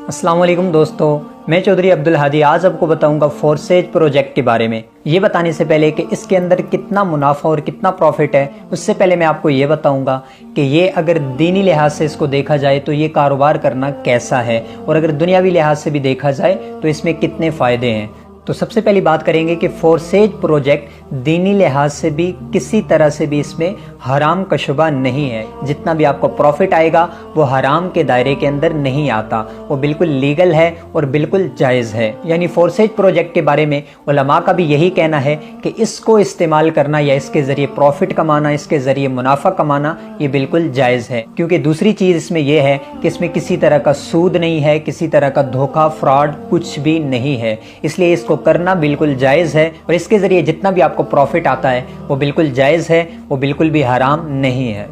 अस्सलाम वालेकुम दोस्तों, मैं चौधरी अब्दुल हादी आज आपको बताऊंगा फोरसेज प्रोजेक्ट के बारे में। ये बताने से पहले कि इसके अंदर कितना मुनाफा और कितना प्रॉफिट है, उससे पहले मैं आपको ये बताऊंगा कि ये अगर दीनी लिहाज से इसको देखा जाए तो ये कारोबार करना कैसा है, और अगर दुनियावी लिहाज से भी देखा जाए तो इसमें कितने फ़ायदे हैं। तो सबसे पहली बात करेंगे कि फोरसेज प्रोजेक्ट दीनी लिहाज से भी किसी तरह से भी इसमें हराम का शुबा नहीं है। जितना भी आपको प्रॉफिट आएगा वो हराम के दायरे के अंदर नहीं आता, वो बिल्कुल लीगल है और बिल्कुल जायज़ है। यानी फोरसेज प्रोजेक्ट के बारे में उलमा का भी यही कहना है कि इसको इस्तेमाल करना या इसके ज़रिए प्रॉफिट कमाना, इसके ज़रिए मुनाफा कमाना, ये बिल्कुल जायज़ है। क्योंकि दूसरी चीज़ इसमें यह है कि इसमें किसी तरह का सूद नहीं है, किसी तरह का धोखा, फ्रॉड कुछ भी नहीं है, इसलिए इसको करना बिल्कुल जायज़ है। और इसके ज़रिए जितना भी आपको प्रॉफिट आता है वो बिल्कुल जायज़ है, वो बिल्कुल भी हराम नहीं है।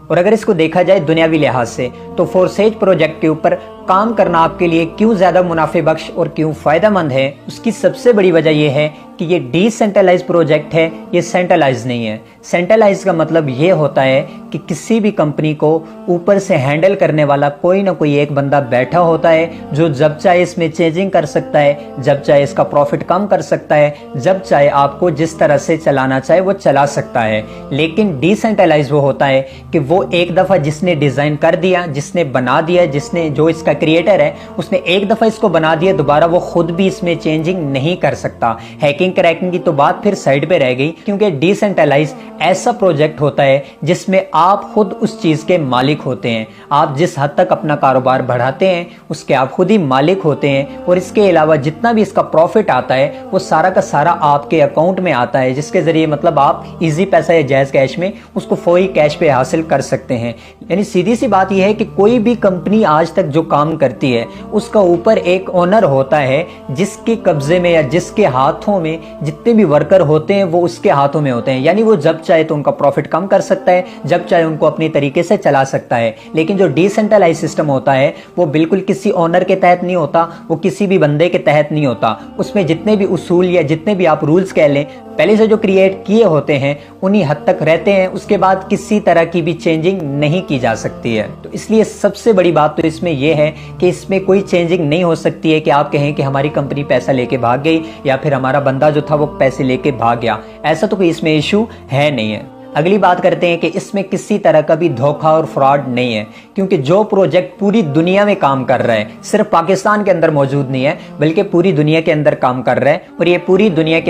और अगर इसको देखा जाए दुनियावी लिहाज से तो फोरसेज प्रोजेक्ट के ऊपर काम करना आपके लिए क्यों ज़्यादा मुनाफे बख्श और क्यों फ़ायदेमंद है, उसकी सबसे बड़ी वजह यह है कि ये डिसेंट्रलाइज प्रोजेक्ट है, ये सेंट्रलाइज नहीं है। सेंट्रलाइज का मतलब ये होता है कि किसी भी कंपनी को ऊपर से हैंडल करने वाला कोई ना कोई एक बंदा बैठा होता है जो जब चाहे इसमें चेंजिंग कर सकता है, जब चाहे इसका प्रॉफिट कम कर सकता है, जब चाहे आपको जिस तरह से चलाना चाहे वो चला सकता है। लेकिन डिसेंट्रलाइज वो होता है कि वो एक दफ़ा जिसने डिज़ाइन कर दिया, जिसने बना दिया, जिसने जो इसका क्रिएटर है उसने एक दफ़ा इसको बना दिया, दोबारा वो खुद भी इसमें चेंजिंग नहीं कर सकता। हैकिंग क्रैकिंग की तो बात फिर साइड पे रह गई, क्योंकि डिसेंट्रलाइज ऐसा प्रोजेक्ट होता है जिसमें आप खुद उस चीज़ के मालिक होते हैं। आप जिस हद तक अपना कारोबार बढ़ाते हैं उसके आप खुद ही मालिक होते हैं, और इसके अलावा जितना भी इसका प्रॉफिट आता है वो सारा का सारा आपके अकाउंट में आता है, जिसके ज़रिए मतलब आप इजी पैसा या जायज़ कैश में उसको फौरी कैश पे हासिल कर सकते हैं। यानी सीधी सी बात यह है कि कोई भी कंपनी आज तक जो काम करती है उसका ऊपर एक ओनर होता है जिसके कब्जे में या जिसके हाथों में जितने भी वर्कर होते हैं वो उसके हाथों में होते हैं। यानी वो जब चाहे तो उनका प्रॉफिट कम कर सकता है, जब चाहे उनको अपनी तरीके से चला सकता है। लेकिन जो डिसेंट्रलाइज सिस्टम होता है वो बिल्कुल किसी ओनर के तहत नहीं होता, वो किसी भी बंदे के तहत नहीं होता। उसमें जितने भी उसूल या जितने भी आप रूल्स कह लें पहले से जो क्रिएट किए होते हैं उन्हीं हद तक रहते हैं, उसके बाद किसी तरह की भी चेंजिंग नहीं की जा सकती है। तो इसलिए सबसे बड़ी बात तो इसमें यह है कि इसमें कोई चेंजिंग नहीं हो सकती है कि आप कहें कि हमारी कंपनी पैसा लेके भाग गई या फिर हमारा बंदा जो था वो पैसे लेके भाग गया, ऐसा तो कोई इसमें इशू है नहीं है। अगली बात करते हैं कि इसमें किसी तरह का भी धोखा और फ्रॉड नहीं है, क्योंकि जो प्रोजेक्ट पूरी दुनिया में काम कर रहा है, सिर्फ पाकिस्तान के अंदर मौजूद नहीं है बल्कि पूरी दुनिया के अंदर काम कर रहा है, और ये पूरी दुनिया के